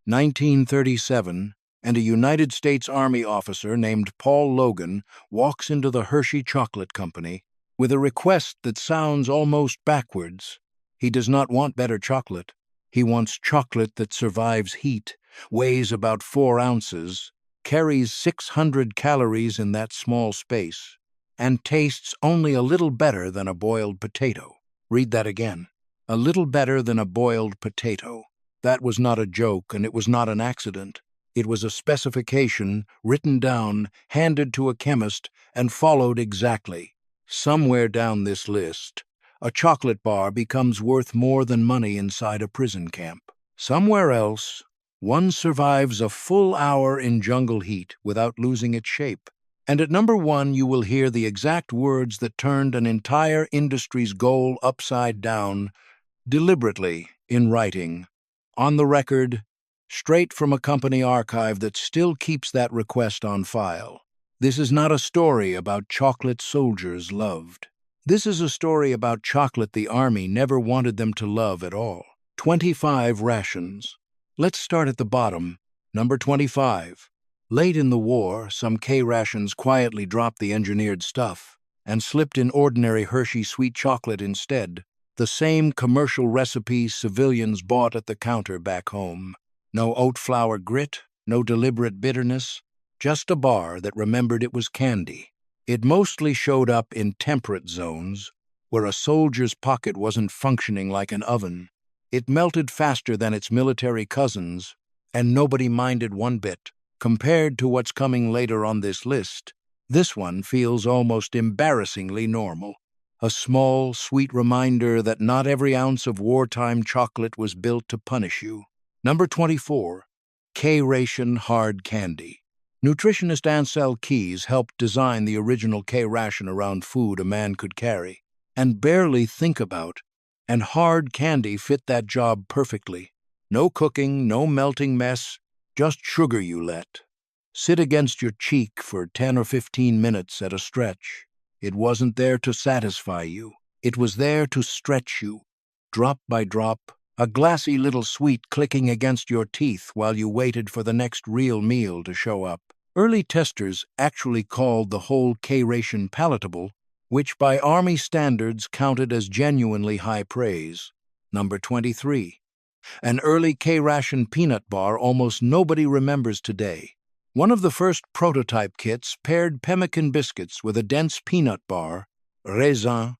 1937, and a United States Army officer named Paul Logan walks into the Hershey Chocolate Company with a request that sounds almost backwards. He does not want better chocolate. He wants chocolate that survives heat, weighs about 4 ounces, carries 600 calories in that small space, and tastes only a little better than a boiled potato. Read that again. A little better than a boiled potato. That was not a joke, and it was not an accident. It was a specification written down, handed to a chemist, and followed exactly. Somewhere down this list, a chocolate bar becomes worth more than money inside a prison camp. Somewhere else, one survives a full hour in jungle heat without losing its shape. And at number 1, you will hear the exact words that turned an entire industry's goal upside down, deliberately in writing, on the record, straight from a company archive that still keeps that request on file. This is not a story about chocolate soldiers loved. This is a story about chocolate the Army never wanted them to love at all. 25 rations. Let's start at the bottom. Number 25. Late in the war, some K rations quietly dropped the engineered stuff and slipped in ordinary Hershey sweet chocolate instead, the same commercial recipe civilians bought at the counter back home. No oat flour grit, no deliberate bitterness, just a bar that remembered it was candy. It mostly showed up in temperate zones, where a soldier's pocket wasn't functioning like an oven. It melted faster than its military cousins, and nobody minded one bit. Compared to what's coming later on this list, this one feels almost embarrassingly normal. A small, sweet reminder that not every ounce of wartime chocolate was built to punish you. Number 24. K-Ration Hard Candy. Nutritionist Ansel Keys helped design the original K-Ration around food a man could carry and barely think about, and hard candy fit that job perfectly. No cooking, no melting mess, just sugar you let. Sit against your cheek for 10 or 15 minutes at a stretch. It wasn't there to satisfy you. It was there to stretch you, drop by drop, a glassy little sweet clicking against your teeth while you waited for the next real meal to show up. Early testers actually called the whole K-Ration palatable, which by Army standards counted as genuinely high praise. Number 23. An early K-Ration peanut bar almost nobody remembers today. One of the first prototype kits paired pemmican biscuits with a dense peanut bar, raisin,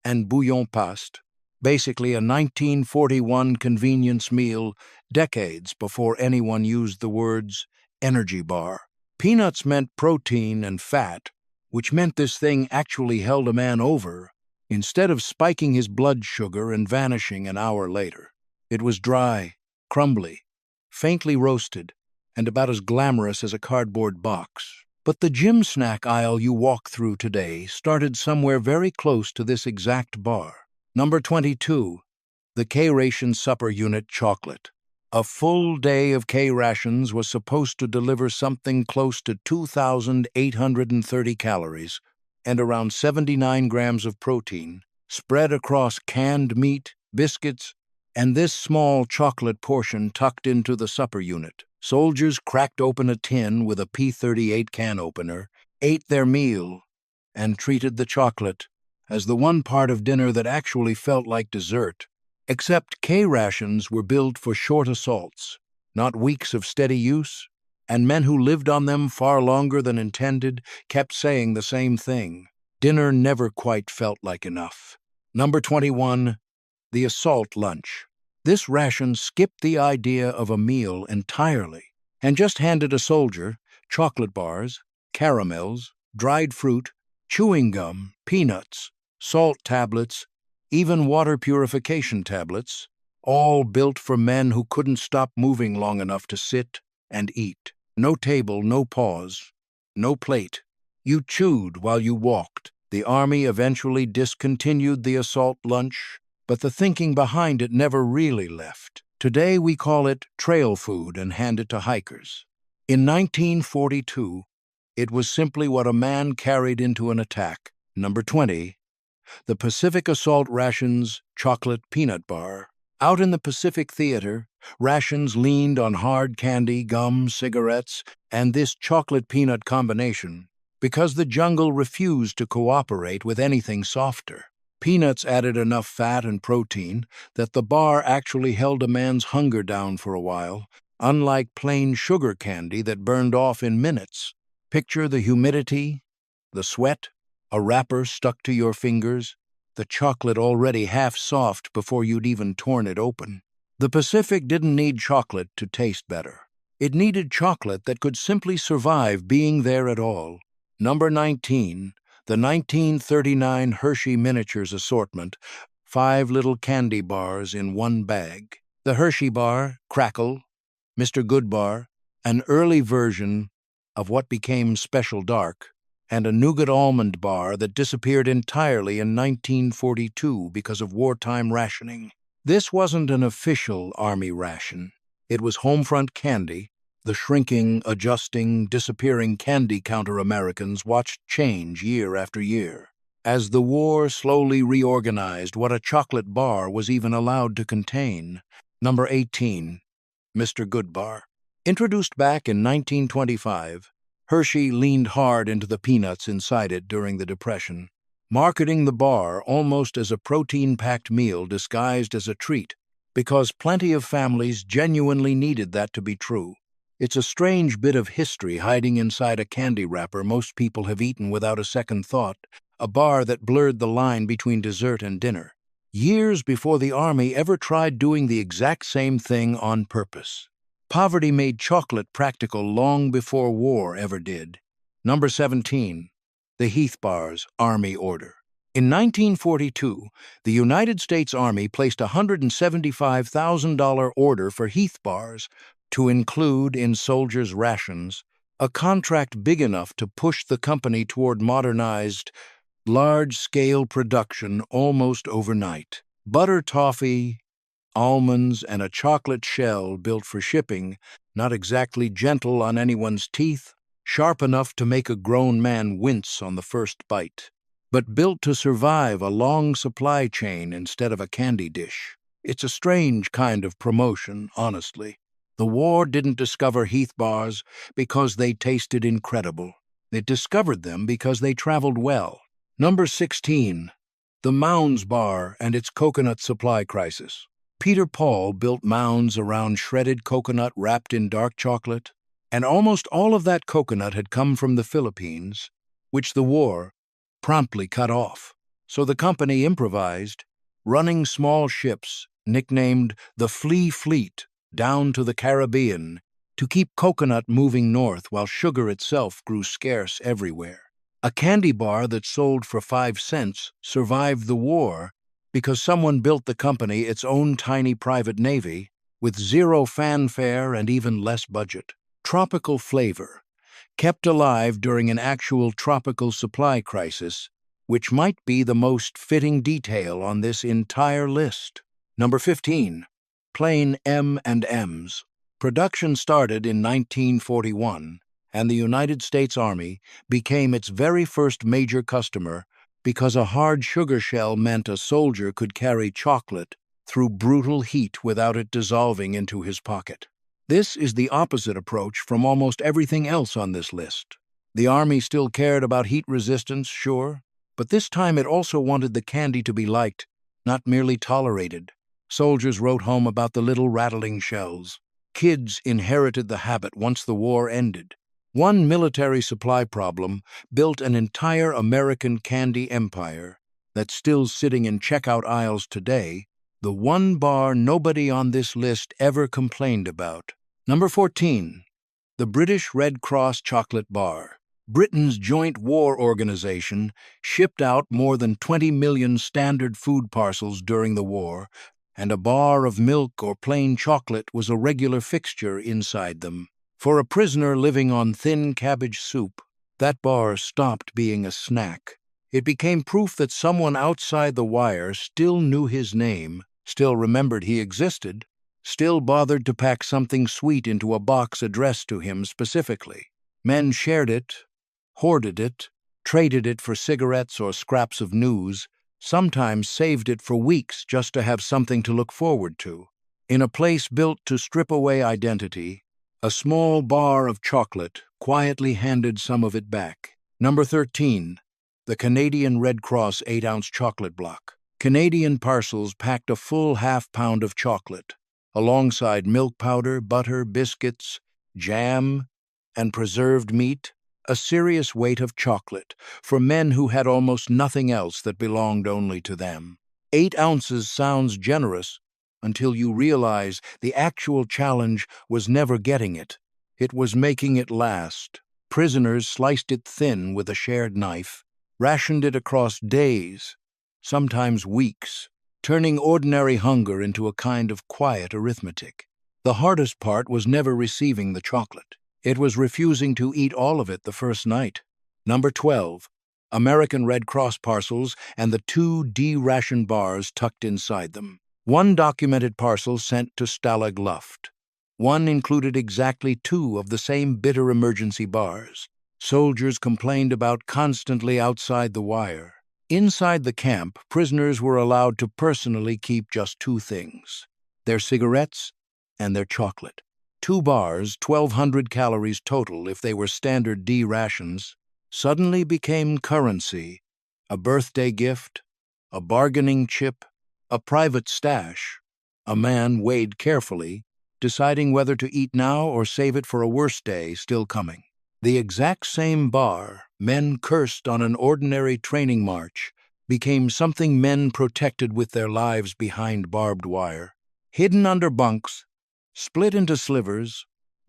and bouillon paste, basically a 1941 convenience meal decades before anyone used the words energy bar. Peanuts meant protein and fat, which meant this thing actually held a man over, instead of spiking his blood sugar and vanishing an hour later. It was dry, crumbly, faintly roasted, and about as glamorous as a cardboard box. But the gym snack aisle you walk through today started somewhere very close to this exact bar. Number 22. The K-Ration Supper Unit Chocolate. A full day of K-Rations was supposed to deliver something close to 2,830 calories and around 79 grams of protein, spread across canned meat, biscuits, and this small chocolate portion tucked into the supper unit. Soldiers cracked open a tin with a P-38 can opener, ate their meal, and treated the chocolate as the one part of dinner that actually felt like dessert. Except K-Rations were built for short assaults, not weeks of steady use, and men who lived on them far longer than intended kept saying the same thing. Dinner never quite felt like enough. Number 21. The Assault Lunch. This ration skipped the idea of a meal entirely and just handed a soldier chocolate bars, caramels, dried fruit, chewing gum, peanuts, salt tablets, even water purification tablets, all built for men who couldn't stop moving long enough to sit and eat. No table, no pause, no plate. You chewed while you walked. The Army eventually discontinued the assault lunch, but the thinking behind it never really left. Today we call it trail food and hand it to hikers. In 1942, it was simply what a man carried into an attack. Number 20. The Pacific Assault Rations Chocolate Peanut Bar. Out in the Pacific Theater, Rations leaned on hard candy, gum, cigarettes, and this chocolate-peanut combination because the jungle refused to cooperate with anything softer. Peanuts added enough fat and protein that the bar actually held a man's hunger down for a while, unlike plain sugar candy that burned off in minutes. Picture the humidity, the sweat, a wrapper stuck to your fingers, the chocolate already half soft before you'd even torn it open. The Pacific didn't need chocolate to taste better. It needed chocolate that could simply survive being there at all. Number 19, the 1939 Hershey Miniatures assortment, 5 little candy bars in one bag. The Hershey bar, Crackle, Mr. Goodbar, an early version of what became Special Dark, and a nougat almond bar that disappeared entirely in 1942 because of wartime rationing. This wasn't an official Army ration. It was homefront candy. The shrinking, adjusting, disappearing candy counter Americans watched change year after year. As the war slowly reorganized what a chocolate bar was even allowed to contain. Number 18, Mr. Goodbar. Introduced back in 1925, Hershey leaned hard into the peanuts inside it during the Depression, marketing the bar almost as a protein-packed meal disguised as a treat, because plenty of families genuinely needed that to be true. It's a strange bit of history hiding inside a candy wrapper most people have eaten without a second thought, a bar that blurred the line between dessert and dinner, years before the Army ever tried doing the exact same thing on purpose. Poverty made chocolate practical long before war ever did. Number 17, the Heath Bar's Army Order. In 1942, the United States Army placed a $175,000 order for Heath Bars to include in soldiers' rations, a contract big enough to push the company toward modernized, large-scale production almost overnight. Butter toffee, almonds, and a chocolate shell built for shipping, not exactly gentle on anyone's teeth, sharp enough to make a grown man wince on the first bite, but built to survive a long supply chain instead of a candy dish. It's a strange kind of promotion, honestly. The war didn't discover Heath Bars because they tasted incredible. It discovered them because they traveled well. Number 16, the Mounds Bar and its coconut supply crisis. Peter Paul built mounds around shredded coconut wrapped in dark chocolate, and almost all of that coconut had come from the Philippines, which the war promptly cut off. So the company improvised, running small ships, nicknamed the Flea Fleet, down to the Caribbean to keep coconut moving north while sugar itself grew scarce everywhere. A candy bar that sold for 5 cents survived the war because someone built the company its own tiny private navy with zero fanfare and even less budget. Tropical flavor, kept alive during an actual tropical supply crisis, which might be the most fitting detail on this entire list. Number 15. Plain M&Ms. Production started in 1941, and the United States Army became its very first major customer because a hard sugar shell meant a soldier could carry chocolate through brutal heat without it dissolving into his pocket. This is the opposite approach from almost everything else on this list. The Army still cared about heat resistance, sure, but this time it also wanted the candy to be liked, not merely tolerated. Soldiers wrote home about the little rattling shells. Kids inherited the habit once the war ended. One military supply problem built an entire American candy empire that's still sitting in checkout aisles today, the one bar nobody on this list ever complained about. Number 14. The British Red Cross Chocolate Bar. Britain's joint war organization shipped out more than 20 million standard food parcels during the war, and a bar of milk or plain chocolate was a regular fixture inside them. For a prisoner living on thin cabbage soup, that bar stopped being a snack. It became proof that someone outside the wire still knew his name, still remembered he existed, still bothered to pack something sweet into a box addressed to him specifically. Men shared it, hoarded it, traded it for cigarettes or scraps of news, sometimes saved it for weeks just to have something to look forward to. In a place built to strip away identity, a small bar of chocolate quietly handed some of it back. Number 13. The Canadian Red Cross 8-ounce chocolate block. Canadian parcels packed a full half-pound of chocolate, alongside milk powder, butter, biscuits, jam, and preserved meat, a serious weight of chocolate for men who had almost nothing else that belonged only to them. 8 ounces sounds generous until you realize the actual challenge was never getting it. It was making it last. Prisoners sliced it thin with a shared knife, rationed it across days, sometimes weeks, turning ordinary hunger into a kind of quiet arithmetic. The hardest part was never receiving the chocolate. It was refusing to eat all of it the first night. Number 12. American Red Cross parcels and the 2 D-ration bars tucked inside them. One documented parcel sent to Stalag Luft. One included exactly 2 of the same bitter emergency bars. Soldiers complained about constantly outside the wire. Inside the camp, prisoners were allowed to personally keep just 2 things: their cigarettes and their chocolate. 2 bars, 1,200 calories total if they were standard D rations, suddenly became currency, a birthday gift, a bargaining chip, a private stash. A man weighed carefully, deciding whether to eat now or save it for a worse day still coming. The exact same bar men cursed on an ordinary training march became something men protected with their lives behind barbed wire. Hidden under bunks, split into slivers,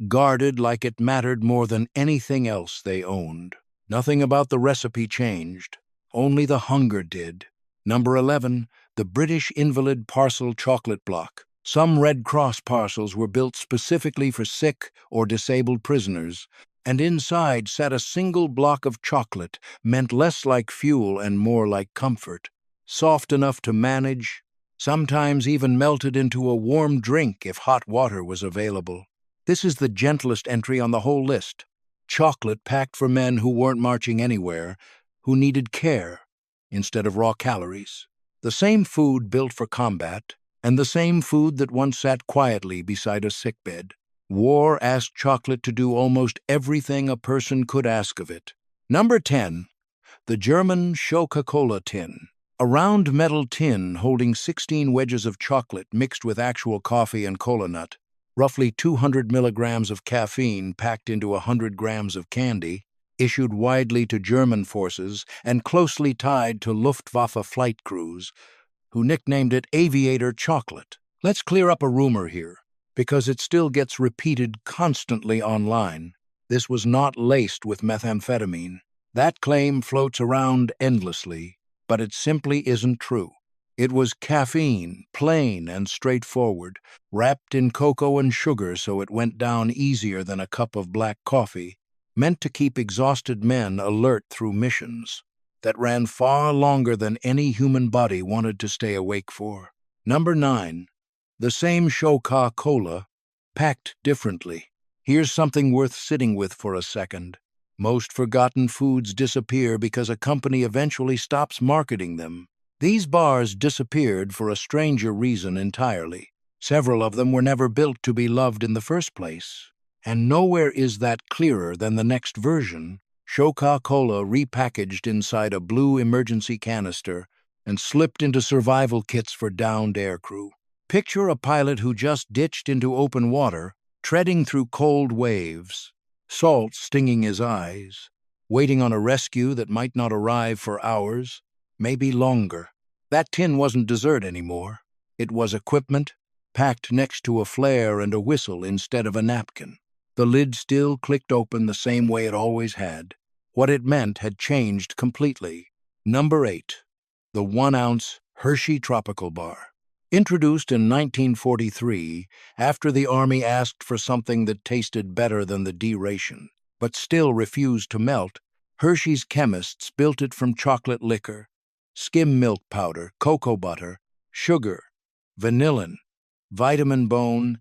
guarded like it mattered more than anything else they owned. Nothing about the recipe changed, only the hunger did. Number 11. The British Invalid Parcel Chocolate Block. Some Red Cross parcels were built specifically for sick or disabled prisoners, and inside sat a single block of chocolate meant less like fuel and more like comfort, soft enough to manage, sometimes even melted into a warm drink if hot water was available. This is the gentlest entry on the whole list. Chocolate packed for men who weren't marching anywhere, who needed care instead of raw calories. The same food built for combat, and the same food that once sat quietly beside a sickbed. War asked chocolate to do almost everything a person could ask of it. Number 10. The German Coca-Cola tin. A round metal tin holding 16 wedges of chocolate mixed with actual coffee and cola nut, roughly 200 milligrams of caffeine packed into 100 grams of candy, issued widely to German forces and closely tied to Luftwaffe flight crews, who nicknamed it Aviator Chocolate. Let's clear up a rumor here, because it still gets repeated constantly online. This was not laced with methamphetamine. That claim floats around endlessly, but it simply isn't true. It was caffeine, plain and straightforward, wrapped in cocoa and sugar so it went down easier than a cup of black coffee, meant to keep exhausted men alert through missions that ran far longer than any human body wanted to stay awake for. Number 9. The same Coca-Cola, packed differently. Here's something worth sitting with for a second. Most forgotten foods disappear because a company eventually stops marketing them. These bars disappeared for a stranger reason entirely. Several of them were never built to be loved in the first place. And nowhere is that clearer than the next version, Coca-Cola repackaged inside a blue emergency canister and slipped into survival kits for downed aircrew. Picture a pilot who just ditched into open water, treading through cold waves, salt stinging his eyes, waiting on a rescue that might not arrive for hours, maybe longer. That tin wasn't dessert anymore. It was equipment, packed next to a flare and a whistle instead of a napkin. The lid still clicked open the same way it always had. What it meant had changed completely. Number 8. The 1-ounce Hershey Tropical Bar. Introduced in 1943, after the Army asked for something that tasted better than the D ration, but still refused to melt, Hershey's chemists built it from chocolate liquor, skim milk powder, cocoa butter, sugar, vanillin, vitamin bone,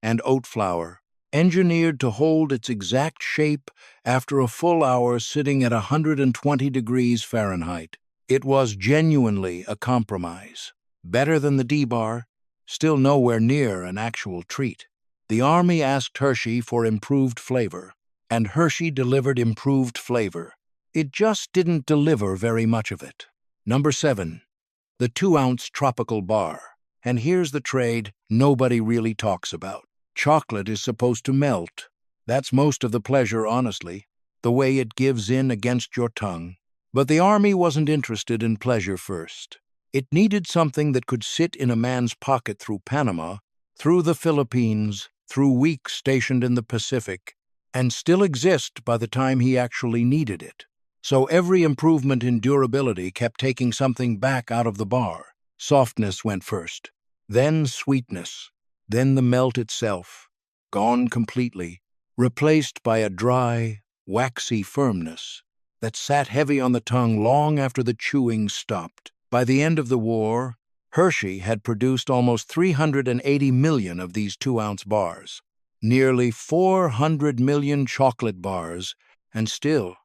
and oat flour, engineered to hold its exact shape after a full hour sitting at 120 degrees Fahrenheit. It was genuinely a compromise. Better than the D-bar, still nowhere near an actual treat. The Army asked Hershey for improved flavor, and Hershey delivered improved flavor. It just didn't deliver very much of it. Number 7. The 2-ounce tropical bar. And here's the trade nobody really talks about. Chocolate is supposed to melt. That's most of the pleasure, honestly, the way it gives in against your tongue. But the Army wasn't interested in pleasure first. It needed something that could sit in a man's pocket through Panama, through the Philippines, through weeks stationed in the Pacific, and still exist by the time he actually needed it. So every improvement in durability kept taking something back out of the bar. Softness went first, then sweetness, then the melt itself, gone completely, replaced by a dry, waxy firmness that sat heavy on the tongue long after the chewing stopped. By the end of the war, Hershey had produced almost 380 million of these 2-ounce bars, nearly 400 million chocolate bars, and still,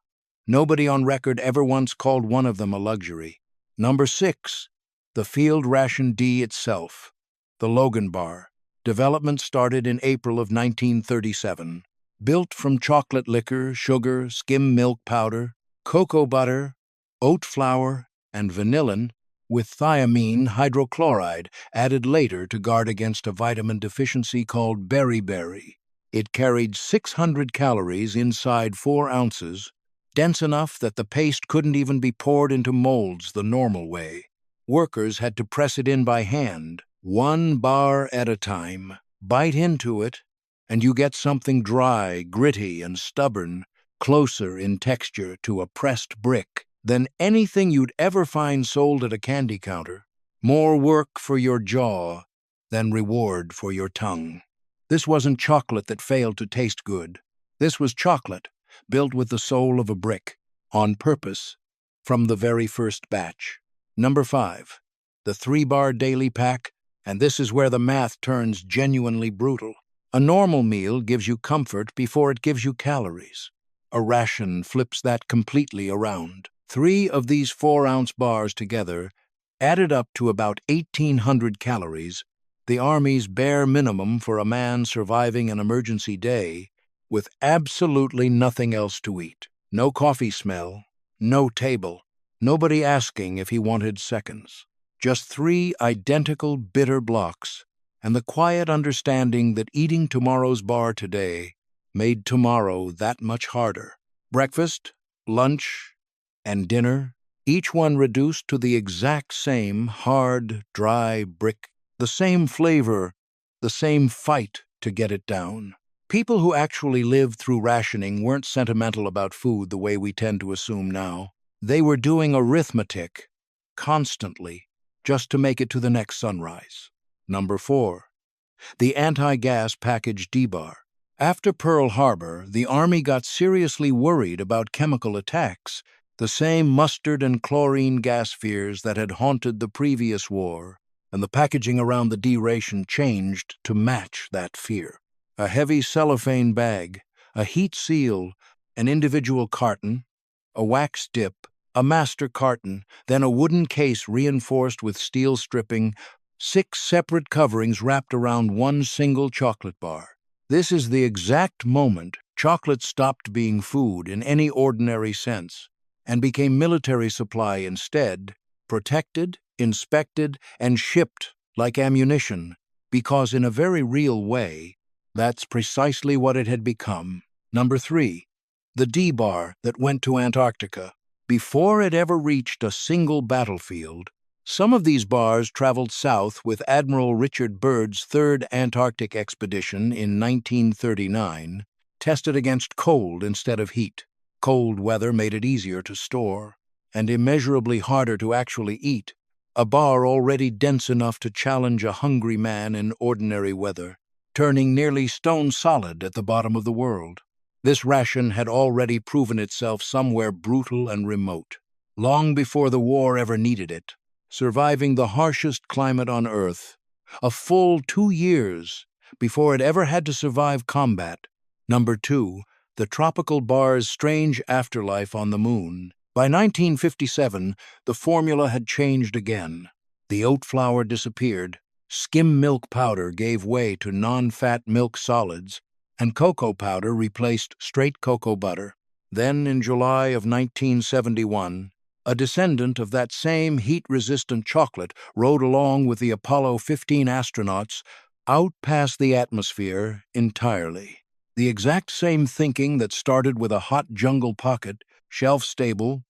nobody on record ever once called one of them a luxury. Number 6. The Field Ration D itself, the Logan bar. Development started in April of 1937. Built from chocolate liquor, sugar, skim milk powder, cocoa butter, oat flour, and vanillin, with thiamine hydrochloride added later to guard against a vitamin deficiency called beriberi. It carried 600 calories inside 4 ounces, dense enough that the paste couldn't even be poured into molds the normal way. Workers had to press it in by hand, 1 bar at a time. Bite into it, and you get something dry, gritty, and stubborn, closer in texture to a pressed brick than anything you'd ever find sold at a candy counter. More work for your jaw than reward for your tongue. This wasn't chocolate that failed to taste good. This was chocolate built with the soul of a brick, on purpose, from the very first batch. Number 5. The 3-bar daily pack, and this is where the math turns genuinely brutal. A normal meal gives you comfort before it gives you calories. A ration flips that completely around. 3 of these 4-ounce bars together added up to about 1,800 calories, the Army's bare minimum for a man surviving an emergency day with absolutely nothing else to eat. No coffee smell, no table, nobody asking if he wanted seconds. Just 3 identical bitter blocks, and the quiet understanding that eating tomorrow's bar today made tomorrow that much harder. Breakfast, lunch, and dinner, each one reduced to the exact same hard, dry brick, the same flavor, the same fight to get it down. People who actually lived through rationing weren't sentimental about food the way we tend to assume now. They were doing arithmetic, constantly, just to make it to the next sunrise. Number 4. The anti-gas package D-bar. After Pearl Harbor, the Army got seriously worried about chemical attacks, the same mustard and chlorine gas fears that had haunted the previous war, and the packaging around the D ration changed to match that fear. A heavy cellophane bag, a heat seal, an individual carton, a wax dip, a master carton, then a wooden case reinforced with steel stripping, 6 separate coverings wrapped around one single chocolate bar. This is the exact moment chocolate stopped being food in any ordinary sense and became military supply instead, protected, inspected, and shipped like ammunition, because in a very real way, that's precisely what it had become. Number 3. The D-bar that went to Antarctica. Before it ever reached a single battlefield, some of these bars traveled south with Admiral Richard Byrd's 3rd Antarctic expedition in 1939, tested against cold instead of heat. Cold weather made it easier to store, and immeasurably harder to actually eat, a bar already dense enough to challenge a hungry man in ordinary weather, turning nearly stone solid at the bottom of the world. This ration had already proven itself somewhere brutal and remote, long before the war ever needed it, surviving the harshest climate on Earth, a full 2 years before it ever had to survive combat. Number 2. The tropical bar's strange afterlife on the moon. By 1957, the formula had changed again. The oat flour disappeared, skim milk powder gave way to non-fat milk solids, and cocoa powder replaced straight cocoa butter. Then, in July of 1971, a descendant of that same heat-resistant chocolate rode along with the Apollo 15 astronauts out past the atmosphere entirely. The exact same thinking that started with a hot jungle pocket, shelf-stable,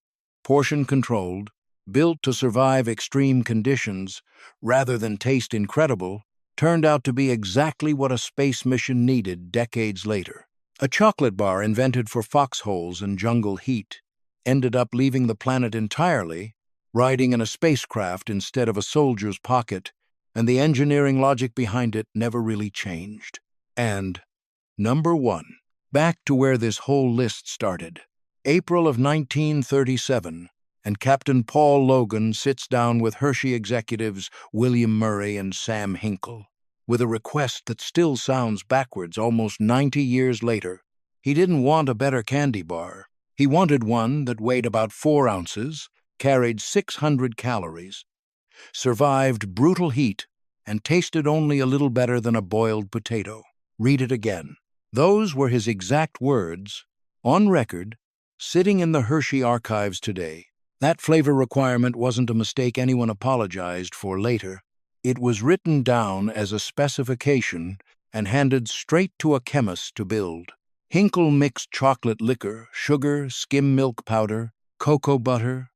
portion-controlled, built to survive extreme conditions rather than taste incredible, turned out to be exactly what a space mission needed decades later. A chocolate bar invented for foxholes and jungle heat ended up leaving the planet entirely, riding in a spacecraft instead of a soldier's pocket, and the engineering logic behind it never really changed. And number 1, back to where this whole list started. April of 1937, and Captain Paul Logan sits down with Hershey executives William Murray and Sam Hinkle, with a request that still sounds backwards almost 90 years later. He didn't want a better candy bar. He wanted one that weighed about 4 ounces, carried 600 calories, survived brutal heat, and tasted only a little better than a boiled potato. Read it again. Those were his exact words, on record, sitting in the Hershey archives today. That flavor requirement wasn't a mistake anyone apologized for later. It was written down as a specification and handed straight to a chemist to build. Hinkle mixed chocolate liquor, sugar, skim milk powder, cocoa butter,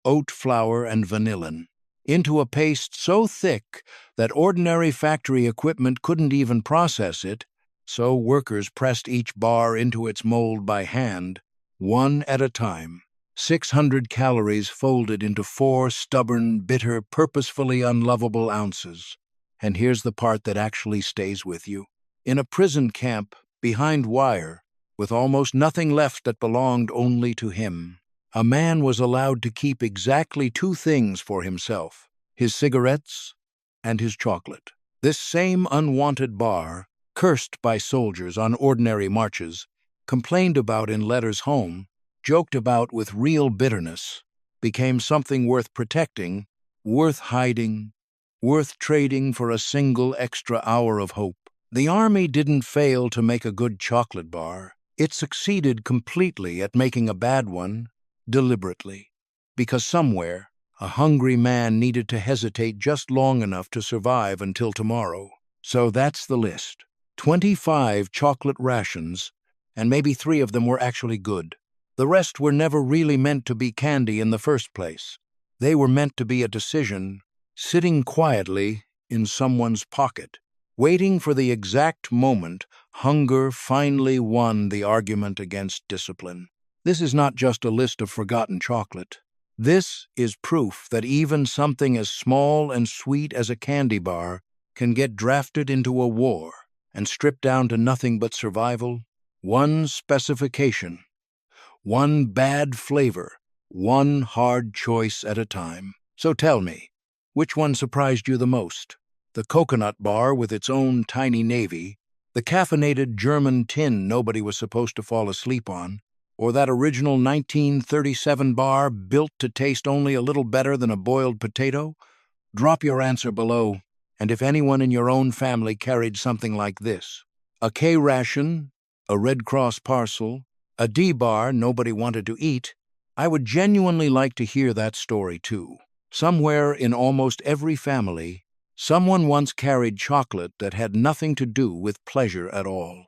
oat flour, and vanillin into a paste so thick that ordinary factory equipment couldn't even process it, so workers pressed each bar into its mold by hand, one at a time. 600 calories folded into 4 stubborn, bitter, purposefully unlovable ounces. And here's the part that actually stays with you. In a prison camp, behind wire, with almost nothing left that belonged only to him, a man was allowed to keep exactly 2 things for himself: his cigarettes and his chocolate. This same unwanted bar, cursed by soldiers on ordinary marches, complained about in letters home, joked about with real bitterness, became something worth protecting, worth hiding, worth trading for a single extra hour of hope. The Army didn't fail to make a good chocolate bar. It succeeded completely at making a bad one, deliberately, because somewhere a hungry man needed to hesitate just long enough to survive until tomorrow. So that's the list. 25 chocolate rations, and maybe 3 of them were actually good. The rest were never really meant to be candy in the first place. They were meant to be a decision, sitting quietly in someone's pocket, waiting for the exact moment hunger finally won the argument against discipline. This is not just a list of forgotten chocolate. This is proof that even something as small and sweet as a candy bar can get drafted into a war and stripped down to nothing but survival, one specification, one bad flavor, one hard choice at a time. So tell me, which one surprised you the most? The coconut bar with its own tiny navy, the caffeinated German tin nobody was supposed to fall asleep on, or that original 1937 bar built to taste only a little better than a boiled potato? Drop your answer below, and if anyone in your own family carried something like this: a K ration, a Red Cross parcel, a D bar nobody wanted to eat, I would genuinely like to hear that story too. Somewhere in almost every family, someone once carried chocolate that had nothing to do with pleasure at all.